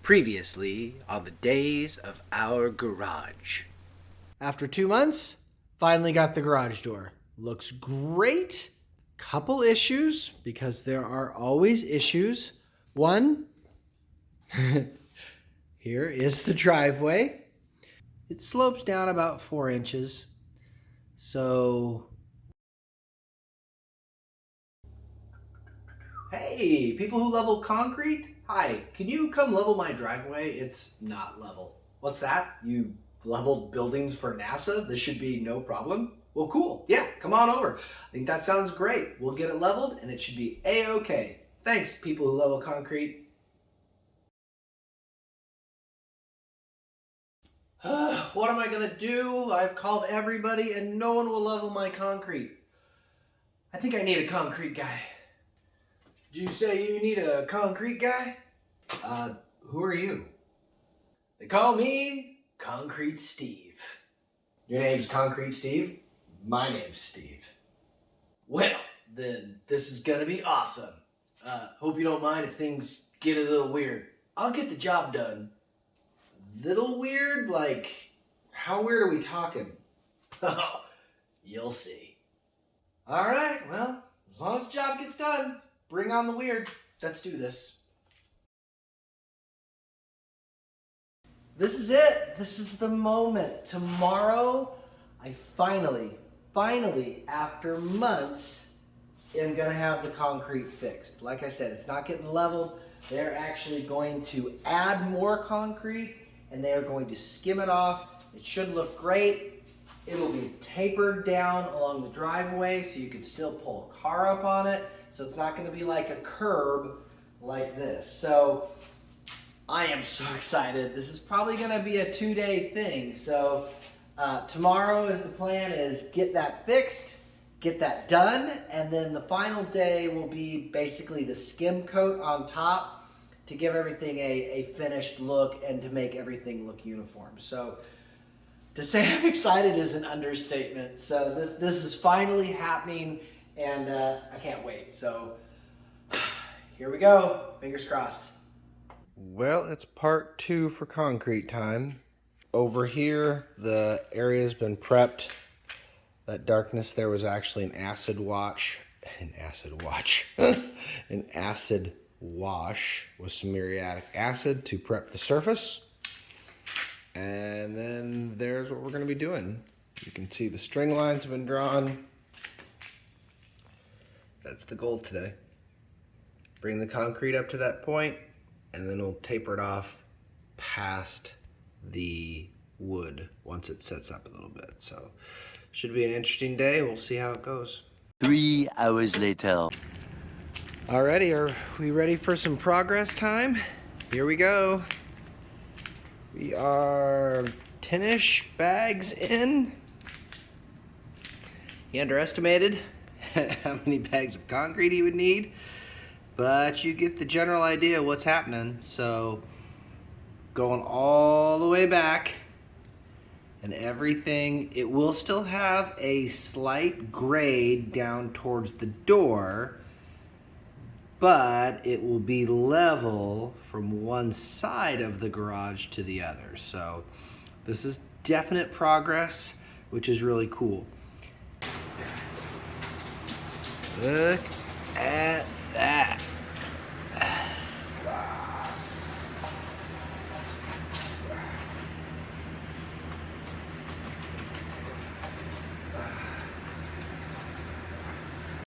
Previously on the days of our garage. After 2 months, finally got the garage door. Looks great. Couple issues, because there are always issues. One, here is the driveway. It slopes down about 4 inches. So, hey, people who level concrete, hi, can you come level my driveway? It's not level. What's that? You leveled buildings for NASA? This should be no problem. Well, cool. Yeah, come on over. I think that sounds great. We'll get it leveled and it should be A-okay. Thanks, people who level concrete. What am I gonna do? I've called everybody and no one will level my concrete. I think I need a concrete guy. Did you say you need a concrete guy? Who are you? They call me Concrete Steve. Your name's Concrete Steve? My name's Steve. Well, then this is gonna be awesome. Hope you don't mind if things get a little weird. I'll get the job done. Little weird? Like, how weird are we talking? Oh, you'll see. Alright, well, as long as the job gets done, bring on the weird. Let's do this. This is it. This is the moment. Tomorrow, I finally, after months, am going to have the concrete fixed. Like I said, it's not getting leveled. They're actually going to add more concrete, and they are going to skim it off. It should look great. It'll be tapered down along the driveway, so you can still pull a car up on it. So it's not going to be like a curb like this. So I am so excited. This is probably going to be a 2-day thing. So tomorrow the plan is get that fixed, get that done, and then the final day will be basically the skim coat on top to give everything a finished look and to make everything look uniform. So to say I'm excited is an understatement. So this is finally happening, and I can't wait. So here we go. Fingers crossed. Well, it's part 2 for concrete time. Over here, the area's been prepped. That darkness there was actually an acid wash. An acid wash with some muriatic acid to prep the surface. And then there's what we're going to be doing. You can see the string lines have been drawn. That's the goal today. Bring the concrete up to that point, and then we'll taper it off past the wood once it sets up a little bit. So should be an interesting day. We'll see how it goes. 3 hours later. Alrighty, are we ready for some progress time? Here we go. We are 10-ish bags in. He underestimated how many bags of concrete he would need, but you get the general idea of what's happening. So going all the way back and everything, it will still have a slight grade down towards the door, but it will be level from one side of the garage to the other. So this is definite progress, which is really cool. Look at that.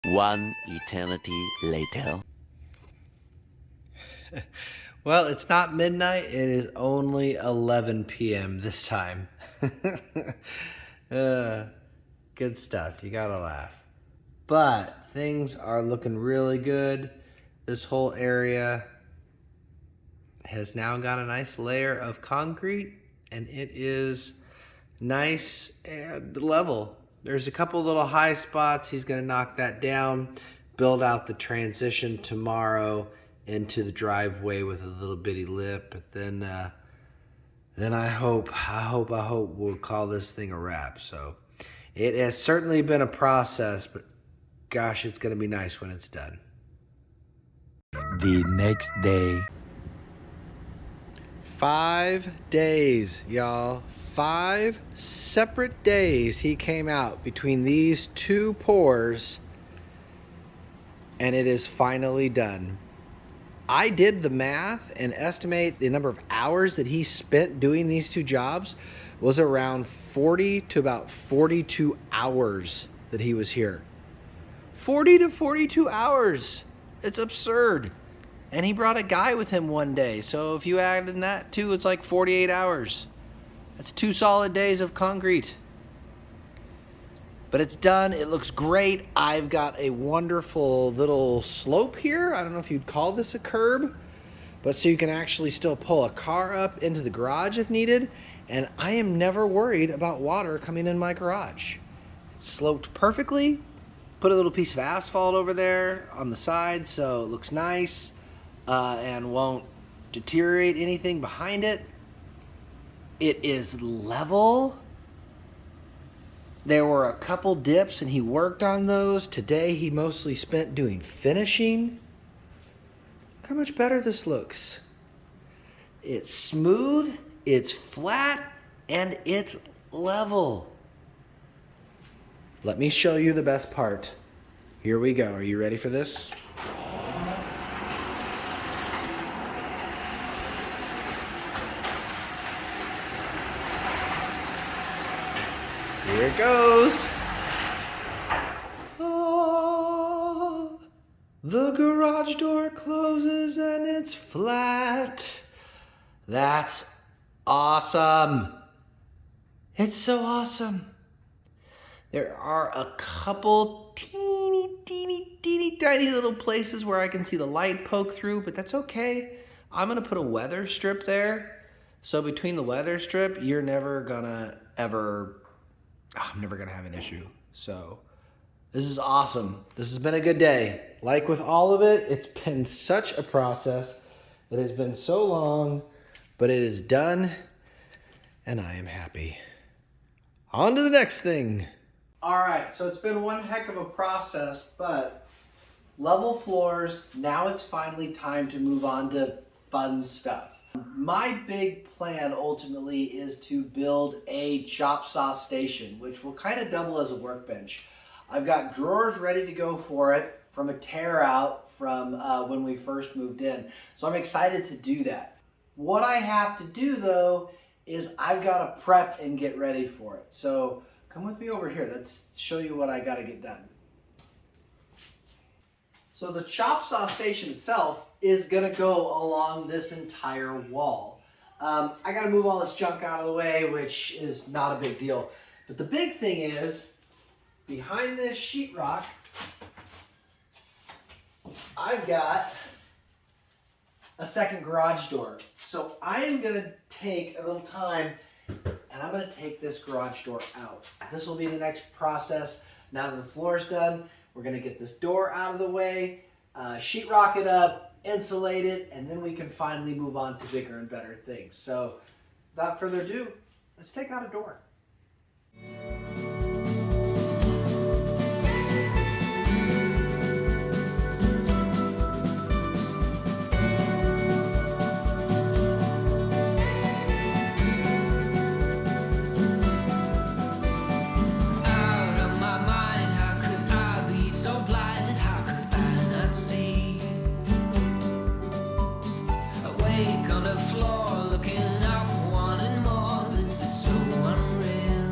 One eternity later. Well, it's not midnight. It is only 11 p.m. this time. Good stuff. You gotta laugh. But things are looking really good. This whole area has now got a nice layer of concrete, and it is nice and level. There's a couple little high spots. He's going to knock that down, build out the transition tomorrow into the driveway with a little bitty lip. But then I hope we'll call this thing a wrap. So it has certainly been a process, but gosh, it's going to be nice when it's done. The next day. 5 days, y'all. 5 separate days he came out between these 2 pours, and it is finally done. I did the math and estimate the number of hours that he spent doing these 2 jobs was around 40 to about 42 hours that he was here. 40 to 42 hours. It's absurd. And he brought a guy with him one day. So if you add in that too, it's like 48 hours. That's 2 solid days of concrete. But it's done. It looks great. I've got a wonderful little slope here. I don't know if you'd call this a curb, but so you can actually still pull a car up into the garage if needed. And I am never worried about water coming in my garage. It's sloped perfectly. Put a little piece of asphalt over there on the side so it looks nice and won't deteriorate anything behind it. It is level. There were a couple dips and he worked on those. Today he mostly spent doing finishing. Look how much better this looks. It's smooth, it's flat, and it's level. Let me show you the best part. Here we go. Are you ready for this? Here it goes. Oh, the garage door closes and it's flat. That's awesome. It's so awesome. There are a couple teeny tiny little places where I can see the light poke through, but that's okay. I'm gonna put a weather strip there. So between the weather strip, you're never gonna I'm never gonna have an issue. So this is awesome. This has been a good day. Like with all of it, it's been such a process. It has been so long, but it is done and I am happy. On to the next thing. All right, so it's been one heck of a process, but level floors, now it's finally time to move on to fun stuff. My big plan ultimately is to build a chop saw station, which will kind of double as a workbench. I've got drawers ready to go for it from a tear out from when we first moved in. So I'm excited to do that. What I have to do though is I've got to prep and get ready for it. So come with me over here. Let's show you what I got to get done. So the chop saw station itself is gonna go along this entire wall. I gotta move all this junk out of the way, which is not a big deal. But the big thing is, behind this sheetrock, I've got a second garage door. So I am gonna take a little time and I'm gonna take this garage door out. This will be the next process. Now that the floor's done, we're gonna get this door out of the way, sheetrock it up, insulate it, and then we can finally move on to bigger and better things. So without further ado, let's take out a door. Floor looking up, wanting more. This is so unreal.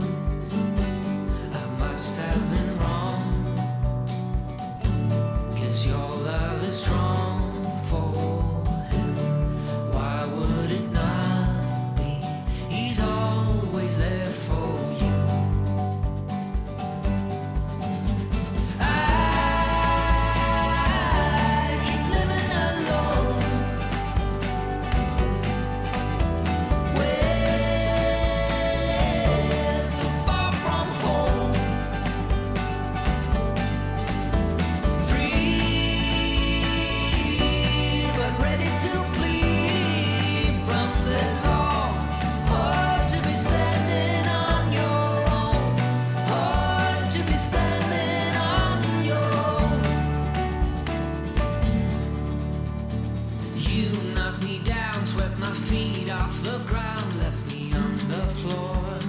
off the ground, left me on the floor.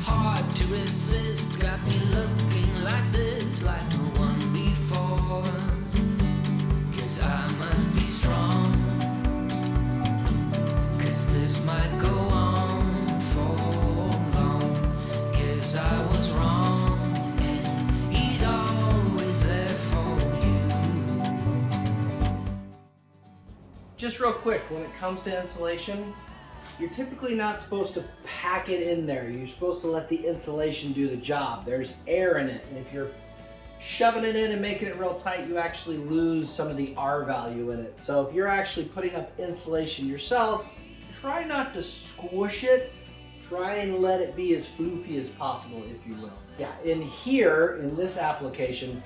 Hard to resist, got me looking like this, like no one before. 'Cause I must be strong, 'cause this might go on for long. 'Cause I was wrong, and he's always there for you. Just real quick, when it comes to insulation, you're typically not supposed to pack it in there. You're supposed to let the insulation do the job. There's air in it, and if you're shoving it in and making it real tight, you actually lose some of the R value in it. So if you're actually putting up insulation yourself, try not to squish it. Try and let it be as floofy as possible, if you will. Yeah, in here, in this application,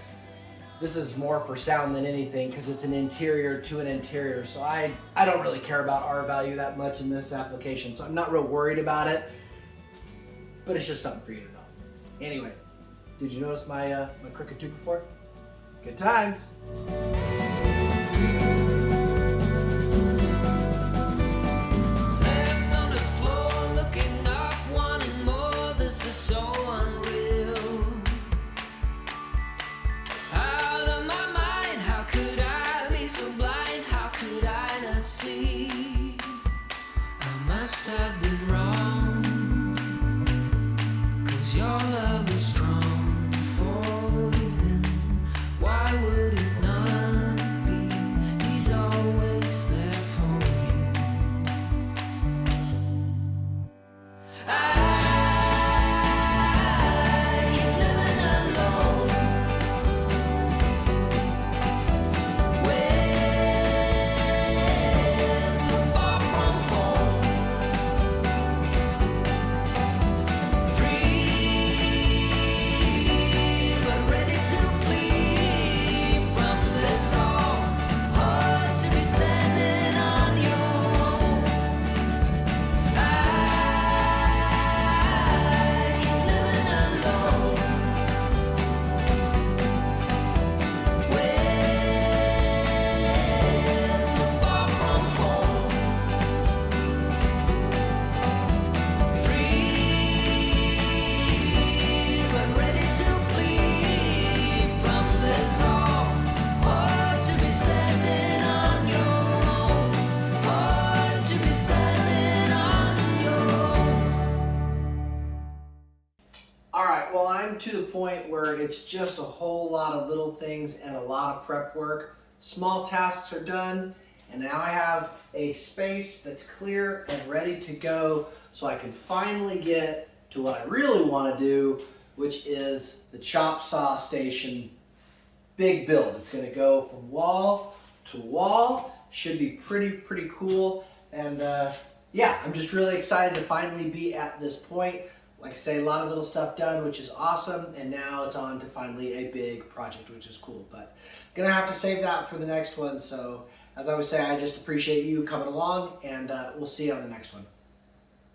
this is more for sound than anything because it's an interior to an interior. So I don't really care about R value that much in this application. So I'm not real worried about it, but it's just something for you to know. Anyway, did you notice my crooked tube before? Good times. Left on the floor, looking up, wanting more. This is so unreal. Out of my mind, how could I be so blind? How could I not see? I must have been wrong, 'cause your love is strong for him. Why would it not be? He's always there for you. I keep living alone, way so far from home. Free, but ready to flee from this all. Hard to be standing on your own. I keep living alone, way so far from home. Free, but ready to flee from this all. Hard to be standing on your own. Hard to be standing on your own. All right, well, I'm to the point where it's just a whole lot of little things and a lot of prep work. Small tasks are done, and now I have a space that's clear and ready to go so I can finally get to what I really want to do, which is the chop saw station big build. It's going to go from wall to wall. Should be pretty cool. And yeah, I'm just really excited to finally be at this point. Like I say, a lot of little stuff done, which is awesome. And now it's on to finally a big project, which is cool. But I'm gonna have to save that for the next one. So as I was saying, I just appreciate you coming along, and we'll see you on the next one.